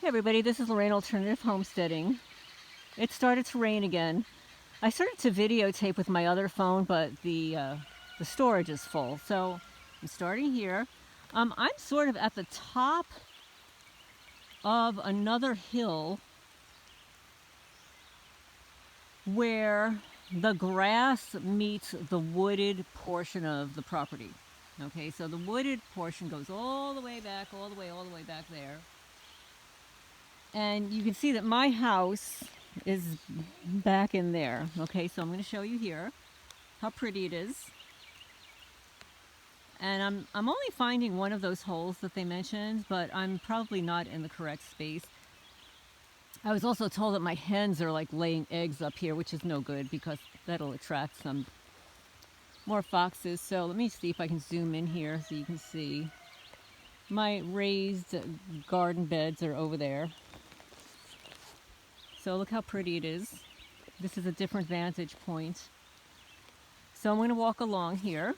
Hey everybody, this is Lorraine Alternative Homesteading. It started to rain again. I started to videotape with my other phone, but the storage is full. So I'm starting here. I'm sort of at the top of another hill where the grass meets the wooded portion of the property. Okay, so the wooded portion goes all the way back, all the way back there. And you can see that my house is back in there. Okay, so I'm going to show you here how pretty it is. And I'm only finding one of those holes that they mentioned, but I'm probably not in the correct space. I was also told that my hens are like laying eggs up here, which is no good because that'll attract some more foxes. So let me see if I can zoom in here so you can see. My raised garden beds are over there. So look how pretty it is. This is a different vantage point. So I'm going to walk along here.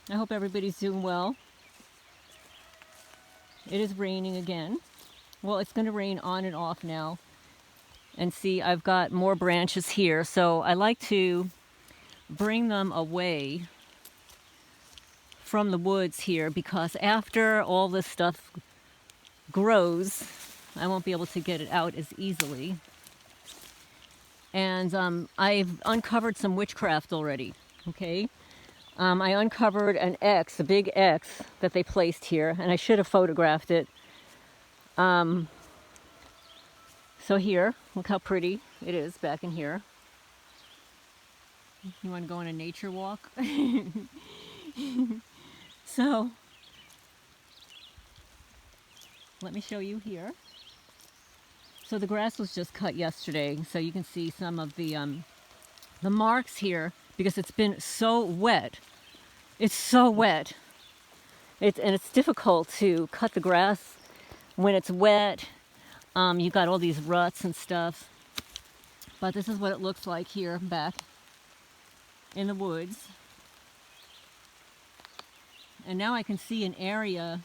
I hope everybody's doing well. It is raining again. Well, it's going to rain on and off now. And see, I've got more branches here. So I like to bring them away from the woods here because after all this stuff grows, I won't be able to get it out as easily. And I've uncovered some witchcraft already, okay? I uncovered an X, a big X that they placed here, and I should have photographed it. So here, look how pretty it is back in here. You want to go on a nature walk? So, let me show you here. So the grass was just cut yesterday, so you can see some of the marks here because it's been so wet. It's so wet. And it's difficult to cut the grass when it's wet. You got all these ruts and stuff. But this is what it looks like here back in the woods. And now I can see an area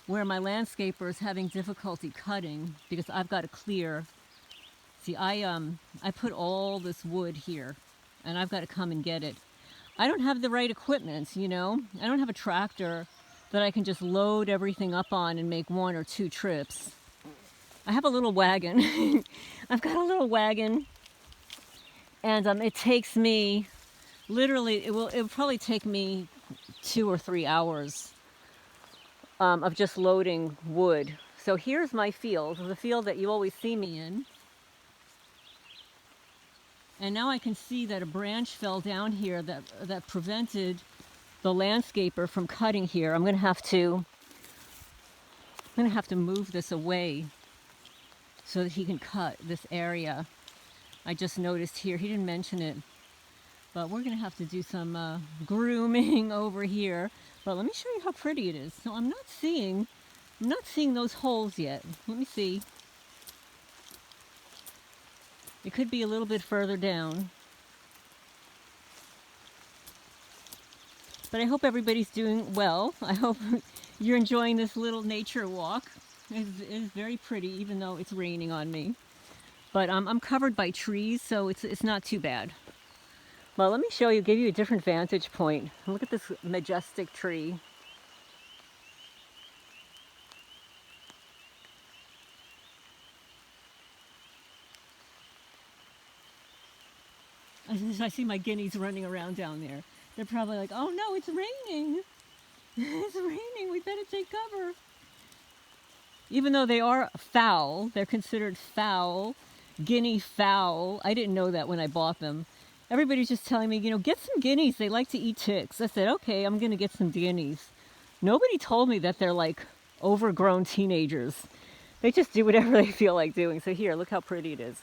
where my landscaper is having difficulty cutting because I've got to clear. See, I put all this wood here and I've got to come and get it. I don't have the right equipment, you know. I don't have a tractor that I can just load everything up on and make 1 or 2 trips. I have a little wagon. I've got a little wagon and it takes me, literally, it will probably take me 2 or 3 hours of just loading wood. So here's my field, the field that you always see me in. And now I can see that a branch fell down here that prevented the landscaper from cutting here. I'm going to have to move this away so that he can cut this area. I just noticed here, he didn't mention it, but we're going to have to do some grooming over here. But let me show you how pretty it is. So I'm not seeing those holes yet. Let me see. It could be a little bit further down. But I hope everybody's doing well. I hope you're enjoying this little nature walk. It is very pretty, even though it's raining on me. But I'm covered by trees, so it's not too bad. Well, let me show you, give you a different vantage point. Look at this majestic tree. I see my guineas running around down there. They're probably like, oh no, it's raining. It's raining, we better take cover. Even though they are fowl, they're considered fowl, guinea fowl. I didn't know that when I bought them. Everybody's just telling me, you know, get some guineas. They like to eat ticks. I said, okay, I'm going to get some guineas. Nobody told me that they're like overgrown teenagers. They just do whatever they feel like doing. So here, look how pretty it is.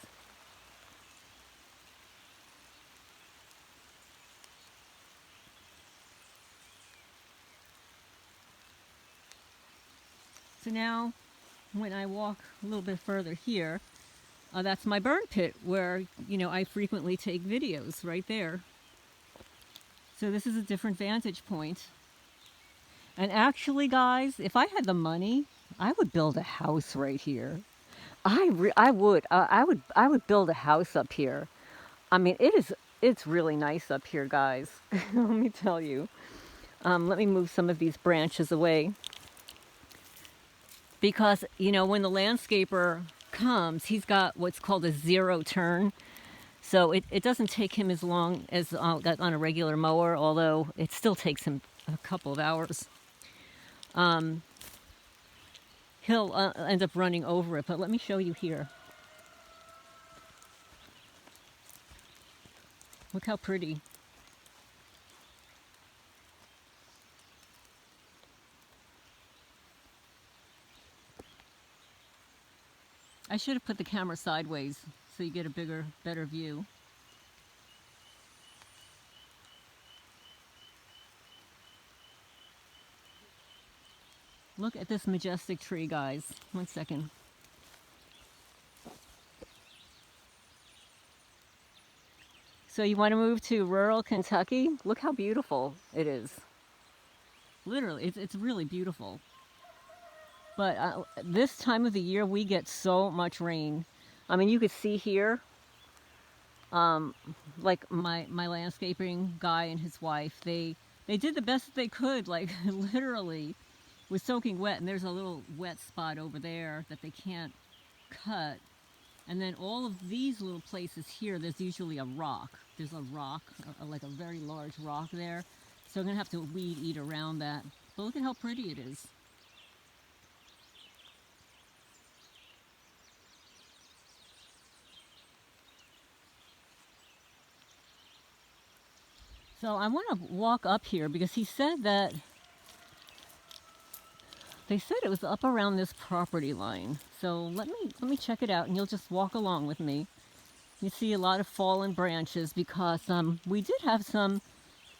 So now, when I walk a little bit further here, that's my burn pit where, you know, I frequently take videos right there. So this is a different vantage point. And actually, guys, if I had the money, I would build a house right here. I would build a house up here. I mean, it's really nice up here, guys. Let me tell you. Let me move some of these branches away. Because, you know, when the landscaper comes, he's got what's called a zero turn. So it doesn't take him as long as on a regular mower, although it still takes him a couple of hours. He'll end up running over it, but let me show you here. Look how pretty. I should have put the camera sideways so you get a better view. Look at this majestic tree, guys. 1 second. So you want to move to rural Kentucky? Look how beautiful it is. Literally, it's really beautiful. But this time of the year, we get so much rain. I mean, you could see here, like my landscaping guy and his wife, they did the best that they could, like literally was soaking wet, and there's a little wet spot over there that they can't cut. And then all of these little places here, there's usually a rock. There's a rock, like a very large rock there. So I'm gonna have to weed eat around that. But look at how pretty it is. So I want to walk up here because he said that they said it was up around this property line. So let me check it out, and you'll just walk along with me. You see a lot of fallen branches because we did have some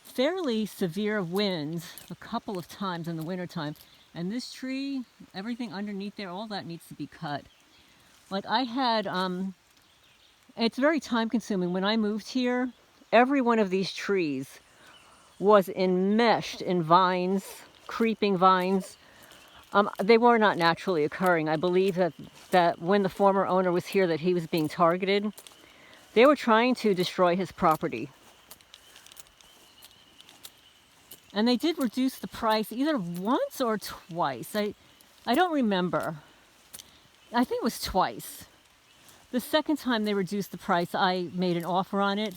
fairly severe winds a couple of times in the wintertime. And this tree, everything underneath there, all that needs to be cut. Like I had, it's very time consuming. When I moved here, every one of these trees was enmeshed in vines, creeping vines. They were not naturally occurring. I believe that when the former owner was here, that he was being targeted. They were trying to destroy his property. And they did reduce the price either once or twice. I don't remember. I think it was twice. The second time they reduced the price, I made an offer on it.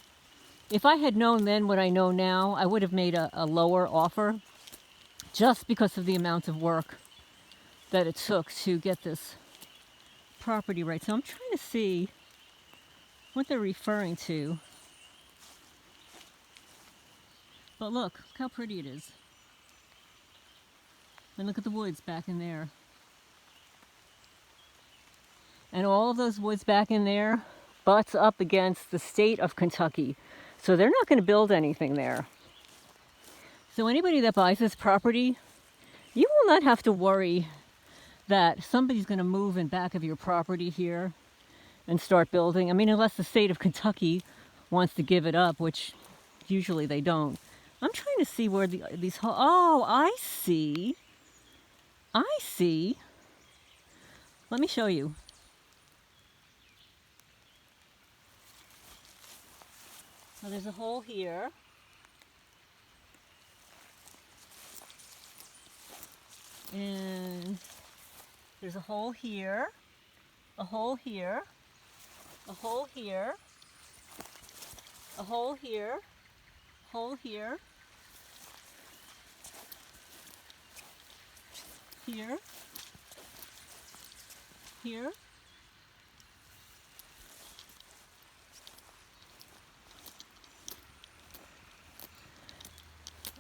If I had known then what I know now, I would have made a lower offer just because of the amount of work that it took to get this property right. So I'm trying to see what they're referring to. But look how pretty it is. And look at the woods back in there. And all of those woods back in there butts up against the state of Kentucky. So they're not going to build anything there. So anybody that buys this property, you will not have to worry that somebody's going to move in back of your property here and start building. I mean, unless the state of Kentucky wants to give it up, which usually they don't. I'm trying to see where these... Oh, I see. I see. Let me show you. So there's a hole here. And there's a hole here. A hole here. A hole here. A hole here. Hole here. Here. Here.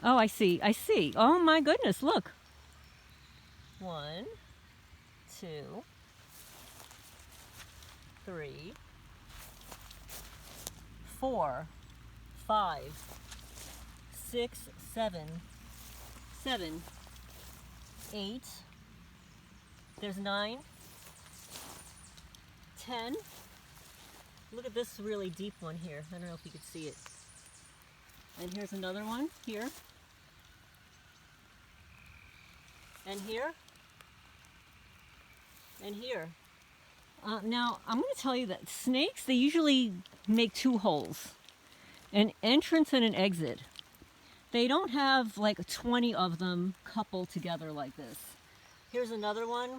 Oh, I see. I see. Oh my goodness, look. 1, 2, 3, 4, 5, 6, 7, 8. There's 9, 10. Look at this really deep one here. I don't know if you can see it. And here's another one here. And here. and here. Now, I'm going to tell you that snakes, they usually make two holes, an entrance and an exit. They don't have like 20 of them coupled together like this. Here's another one,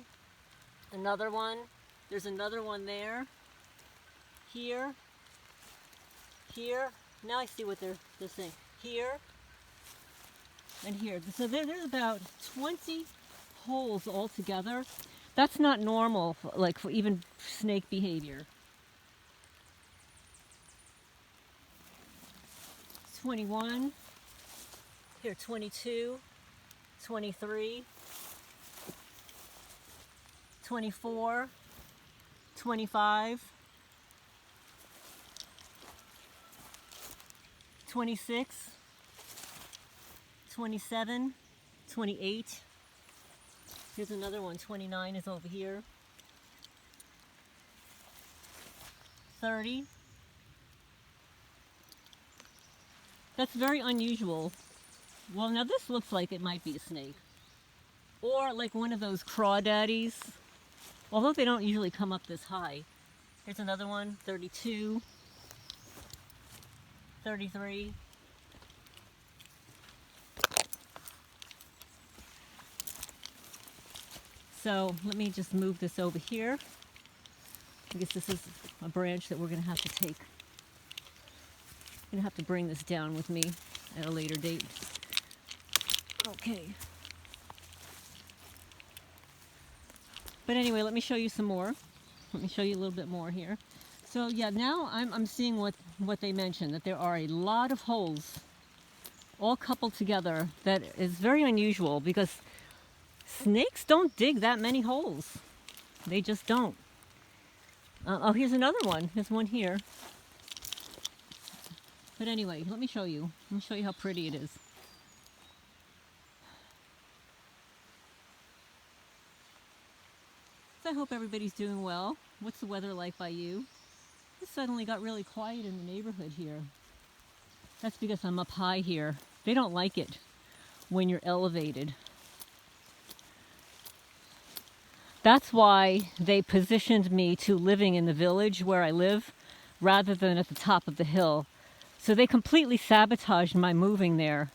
there's another one there, here, now I see what they're saying, here, and here. So there's about 20 holes all together. That's not normal, like for even snake behavior. 21, here 22, 23, 24, 25, 26, 27, 28. Here's another one, 29 is over here. 30. That's very unusual. Well, now this looks like it might be a snake. Or like one of those crawdaddies. Although they don't usually come up this high. Here's another one, 32. 33. So let me just move this over here. I guess this is a branch that we're going to have to take. I'm going to have to bring this down with me at a later date. Okay. But anyway, let me show you some more. Let me show you a little bit more here. So yeah, now I'm seeing what they mentioned, that there are a lot of holes all coupled together. That is very unusual because snakes don't dig that many holes. They just don't. Oh, here's another one. There's one here. But anyway, let me show you. Let me show you how pretty it is. So I hope everybody's doing well. What's the weather like by you? It suddenly got really quiet in the neighborhood here. That's because I'm up high here. They don't like it when you're elevated. That's why they positioned me to living in the village where I live rather than at the top of the hill. So they completely sabotaged my moving there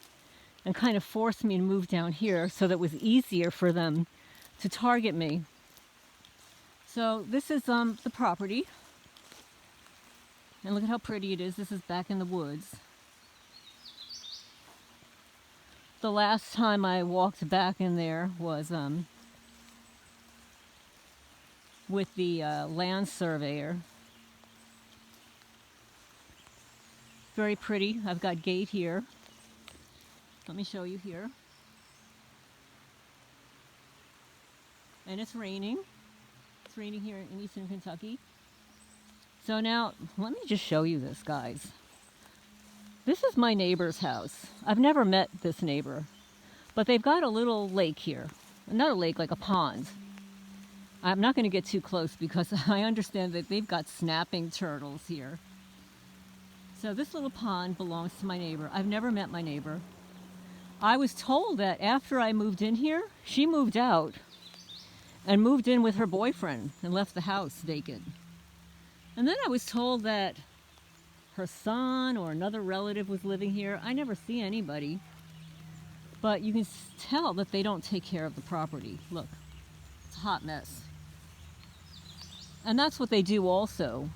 and kind of forced me to move down here so that it was easier for them to target me. So this is the property. And look at how pretty it is. This is back in the woods. The last time I walked back in there was with the land surveyor. Very pretty. I've got gate here. Let me show you here. And it's raining. It's raining here in eastern Kentucky. So now, let me just show you this, guys. This is my neighbor's house. I've never met this neighbor, but they've got a little lake here. Not a lake, like a pond. I'm not going to get too close because I understand that they've got snapping turtles here. So this little pond belongs to my neighbor. I've never met my neighbor. I was told that after I moved in here, she moved out and moved in with her boyfriend and left the house vacant. And then I was told that her son or another relative was living here. I never see anybody. But you can tell that they don't take care of the property. Look, it's a hot mess. And that's what they do also.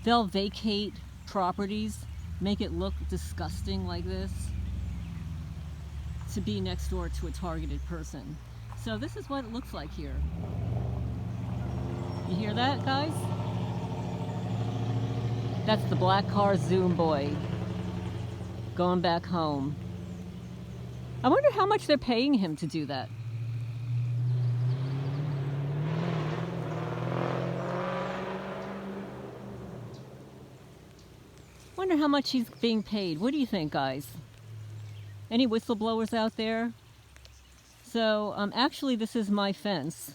They'll vacate properties, make it look disgusting like this, to be next door to a targeted person. So this is what it looks like here. You hear that, guys? That's the black car Zoom boy going back home. I wonder how much they're paying him to do that. Wonder how much he's being paid. What do you think, guys? Any whistleblowers out there? So actually this is my fence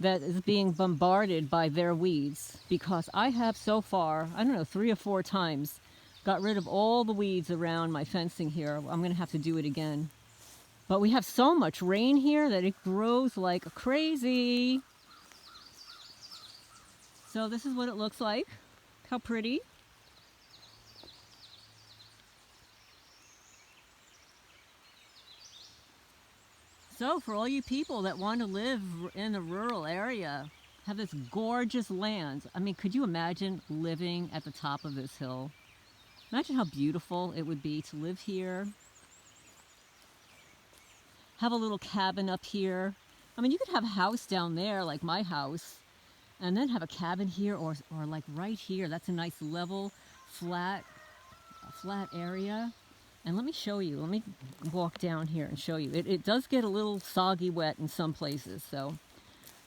that is being bombarded by their weeds because I have so far, I don't know, 3 or 4 times got rid of all the weeds around my fencing here. I'm going to have to do it again. But we have so much rain here that it grows like crazy. So this is what it looks like. How pretty. So for all you people that want to live in a rural area, have this gorgeous land. I mean, could you imagine living at the top of this hill? Imagine how beautiful it would be to live here. Have a little cabin up here. I mean, you could have a house down there, like my house, and then have a cabin here, or like right here. That's a nice level, flat area. And let me show you. Let me walk down here and show you. It does get a little soggy wet in some places, so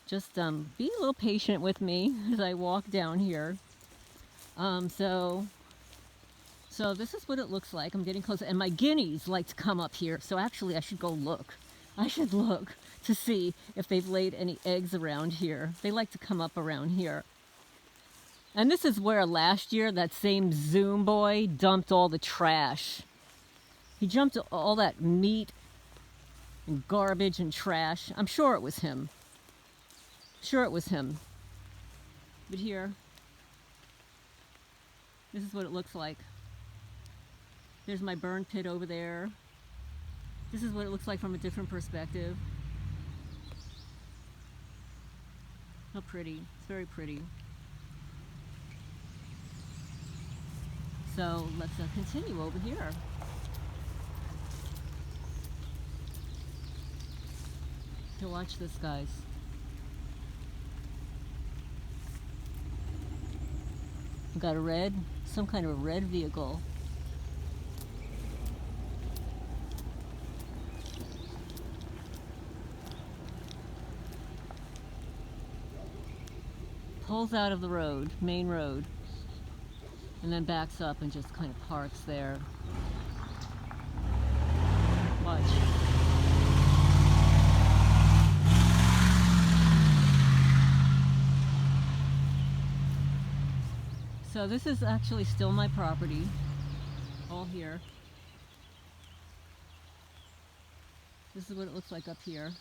just be a little patient with me as I walk down here. So this is what it looks like. I'm getting close, and my guineas like to come up here. So actually, I should go look. I should look to see if they've laid any eggs around here. They like to come up around here. And this is where last year that same Zoom boy dumped all the trash. He dumped all that meat and garbage and trash. I'm sure it was him. Sure it was him. But here, this is what it looks like. There's my burn pit over there. This is what it looks like from a different perspective. How pretty. It's very pretty. So let's continue over here. To watch this, guys. We've got some kind of a red vehicle. Pulls out of the road, main road, and then backs up and just kind of parks there. Watch. So this is actually still my property, all here. This is what it looks like up here.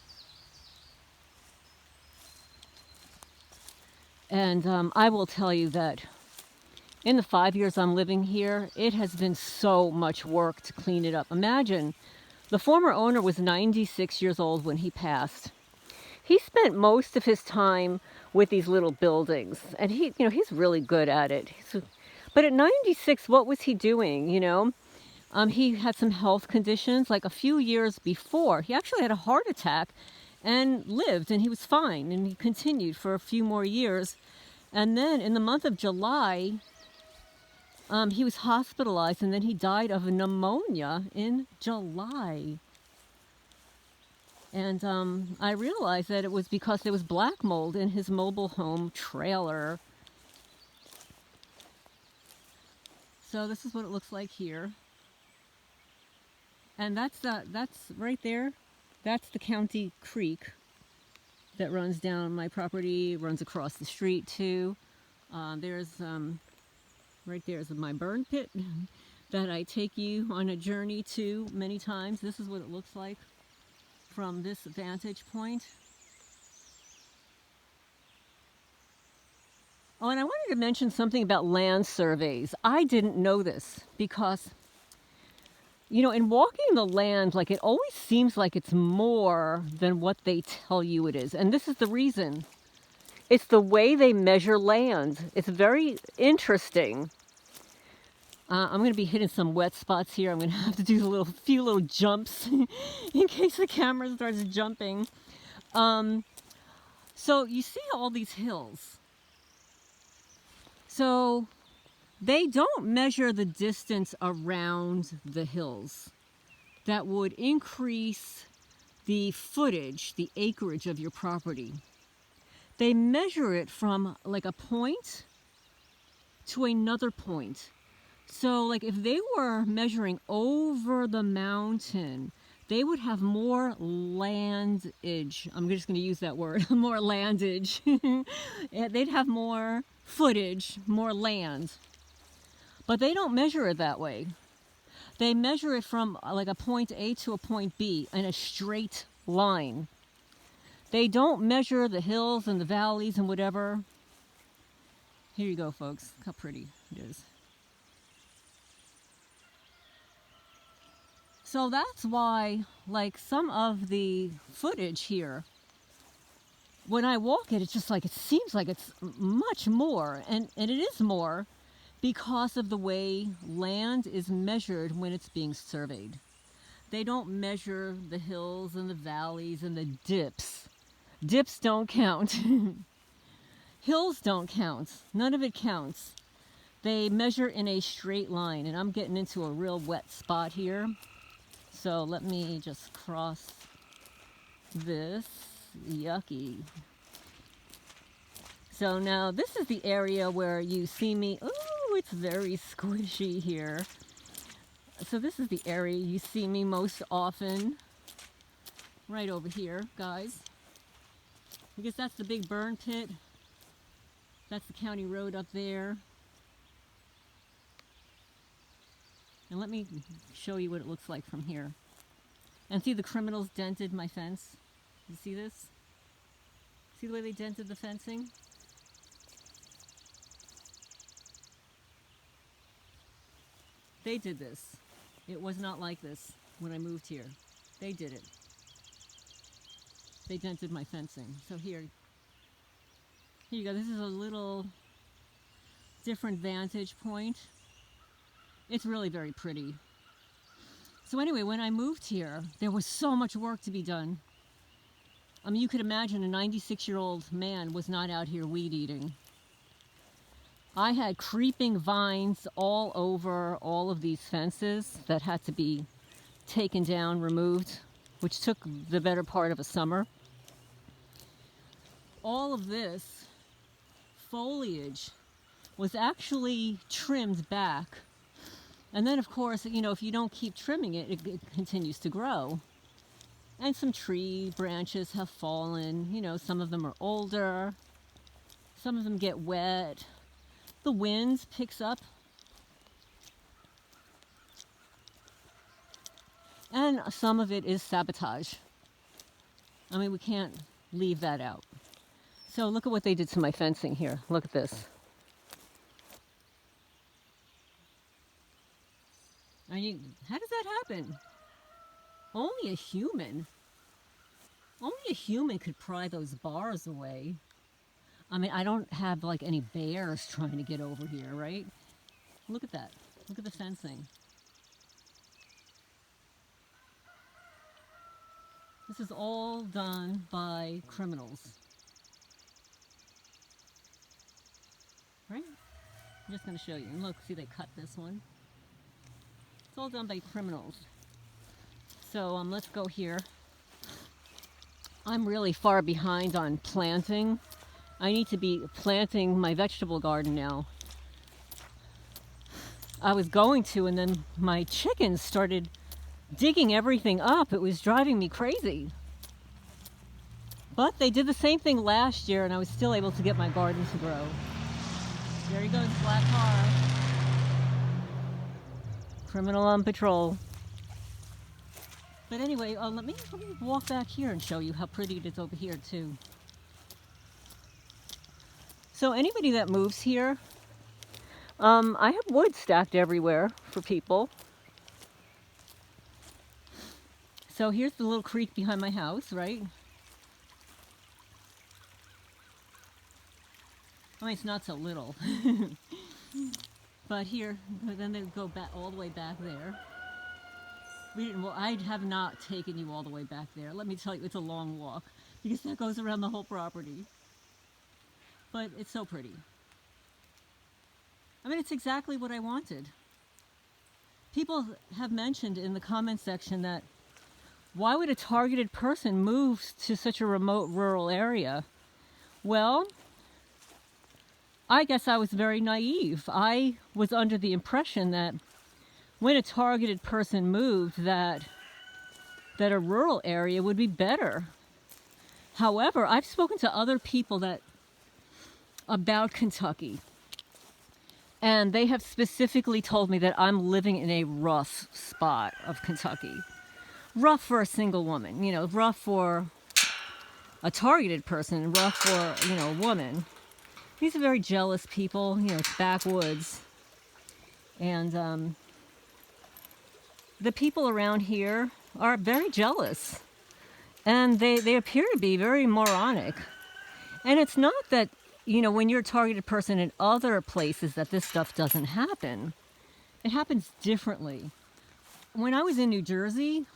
And I will tell you that in the 5 years I'm living here, it has been so much work to clean it up. Imagine, the former owner was 96 years old when he passed. He spent most of his time with these little buildings, and he's really good at it. But at 96, what was he doing, He had some health conditions. Like a few years before, he actually had a heart attack and lived, and he was fine, and he continued for a few more years. And then in the month of July, he was hospitalized, and then he died of pneumonia in July. And I realized that it was because there was black mold in his mobile home trailer. So this is what it looks like here. And that's right there. That's the county creek that runs down my property, runs across the street too. There's right there's my burn pit that I take you on a journey to many times. This is what it looks like from this vantage point. Oh, and I wanted to mention something about land surveys. I didn't know this because, in walking the land, like, it always seems like it's more than what they tell you it is. And this is the reason. It's the way they measure land. It's very interesting. I'm going to be hitting some wet spots here. I'm going to have to do a few little jumps in case the camera starts jumping. So you see all these hills. So they don't measure the distance around the hills. That would increase the footage, the acreage of your property. They measure it from like a point to another point. So like if they were measuring over the mountain, they would have more landage. I'm just going to use that word, more landage. They'd have more footage, more land. But they don't measure it that way. They measure it from like a point A to a point B in a straight line. They don't measure the hills and the valleys and whatever. Here you go, folks. Look how pretty it is. So that's why, like, some of the footage here, when I walk it, it's just like, it seems like it's much more, and it is more because of the way land is measured when it's being surveyed. They don't measure the hills and the valleys and the dips. Dips don't count. Hills don't count. None of it counts. They measure in a straight line, and I'm getting into a real wet spot here. So let me just cross this. Yucky. So now this is the area where you see me. Ooh, it's very squishy here. So this is the area you see me most often. Right over here, guys. Because that's the big burn pit. That's the county road up there. And let me show you what it looks like from here. And see, the criminals dented my fence. You see this? See the way they dented the fencing? They did this. It was not like this when I moved here. They did it. They dented my fencing. So here you go. This is a little different vantage point. It's really very pretty. So anyway, when I moved here, there was so much work to be done. I mean, you could imagine a 96-year-old man was not out here weed eating. I had creeping vines all over all of these fences that had to be taken down, removed, which took the better part of a summer. All of this foliage was actually trimmed back. And then, of course, you know, if you don't keep trimming it, it continues to grow. And some tree branches have fallen. You know, some of them are older. Some of them get wet. The wind picks up. And some of it is sabotage. I mean, we can't leave that out. So look at what they did to my fencing here. Look at this. I mean, how does that happen? Only a human could pry those bars away. I mean, I don't have like any bears trying to get over here, right? Look at that. Look at the fencing. This is all done by criminals. Right? I'm just going to show you. And look, see, they cut this one. It's all done by criminals. So let's go here. I'm really far behind on planting. I need to be planting my vegetable garden now. I was going to, and then my chickens started digging everything up. It was driving me crazy. But they did the same thing last year, and I was still able to get my garden to grow. There he goes, black car. Criminal on patrol. But anyway, let me walk back here and show you how pretty it is over here too. So anybody that moves here, I have wood stacked everywhere for people. So here's the little creek behind my house, right? I mean, it's not so little. But here, then they go back all the way back there. I have not taken you all the way back there. Let me tell you, it's a long walk because that goes around the whole property. But it's so pretty. I mean, it's exactly what I wanted. People have mentioned in the comment section that why would a targeted person move to such a remote rural area? Well, I guess I was very naive. I was under the impression that when a targeted person moved, that a rural area would be better. However, I've spoken to other people about Kentucky, and they have specifically told me that I'm living in a rough spot of Kentucky. Rough for a single woman, you know, rough for a targeted person, rough for, you know, a woman. These are very jealous people. You know, it's backwoods. And the people around here are very jealous. And they appear to be very moronic. And it's not that, you know, when you're a targeted person in other places that this stuff doesn't happen. It happens differently. When I was in New Jersey,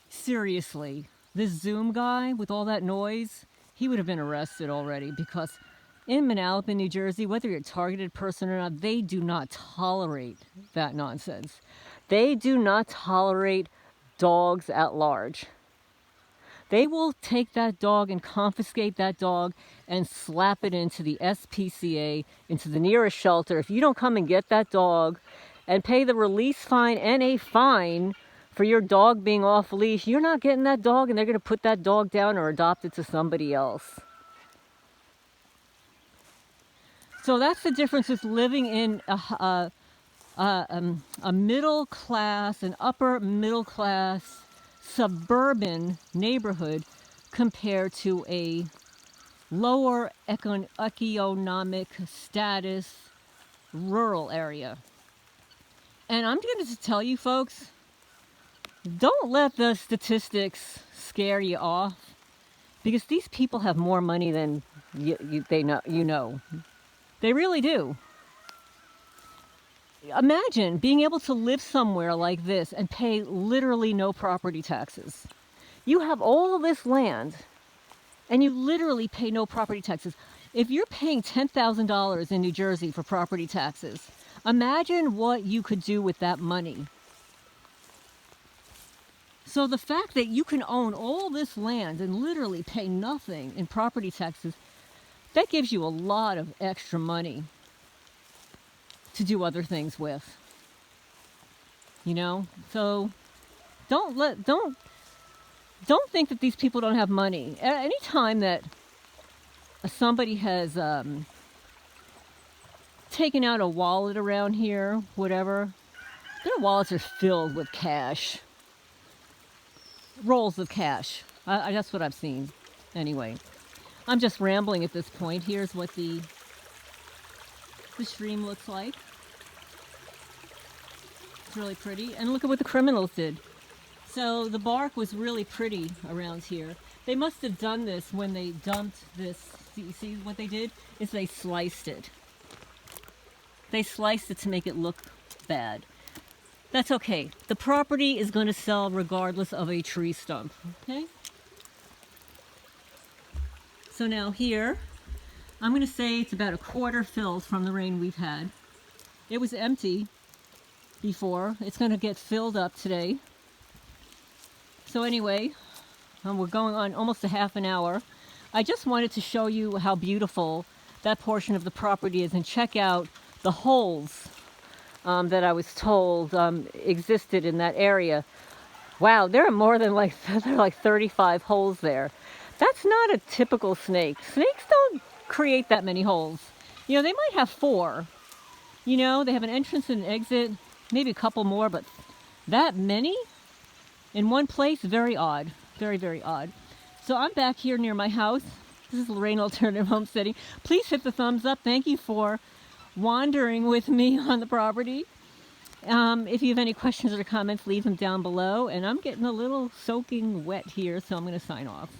seriously, this Zoom guy with all that noise, he would have been arrested already, because in Manalapan, New Jersey, whether you're a targeted person or not, they do not tolerate that nonsense. They do not tolerate dogs at large. They will take that dog and confiscate that dog and slap it into the SPCA, into the nearest shelter. If you don't come and get that dog and pay the release fine and a fine for your dog being off leash, you're not getting that dog, and they're going to put that dog down or adopt it to somebody else. So that's the difference with living in a middle class, an upper middle class suburban neighborhood compared to a lower economic status rural area. And I'm going to tell you folks, don't let the statistics scare you off, because these people have more money than they know. They really do. Imagine being able to live somewhere like this and pay literally no property taxes. You have all this land and you literally pay no property taxes. If you're paying $10,000 in New Jersey for property taxes, imagine what you could do with that money. So the fact that you can own all this land and literally pay nothing in property taxes, that gives you a lot of extra money to do other things with. You know? So don't think that these people don't have money. Any time that somebody has taken out a wallet around here, whatever, their wallets are filled with cash. Rolls of cash. That's what I've seen. Anyway, I'm just rambling at this point. Here's what the stream looks like. It's really pretty. And look at what the criminals did. So the bark was really pretty around here. They must have done this when they dumped this. See what they did? Is they sliced it. They sliced it to make it look bad. That's okay. The property is going to sell regardless of a tree stump. Okay? So now here, I'm going to say it's about a quarter filled from the rain we've had. It was empty before. It's going to get filled up today. So anyway, we're going on almost a half an hour. I just wanted to show you how beautiful that portion of the property is, and check out the holes that I was told existed in that area. Wow, there are more than like 35 holes there. That's not a typical snake. Snakes don't create that many holes. You know, they might have 4. You know, they have an entrance and an exit, maybe a couple more, but that many in one place, very odd. Very, very odd. So I'm back here near my house. This is Lorraine Alternative Homesteading. Please hit the thumbs up. Thank you for wandering with me on the property. If you have any questions or comments, leave them down below. And I'm getting a little soaking wet here, so I'm going to sign off.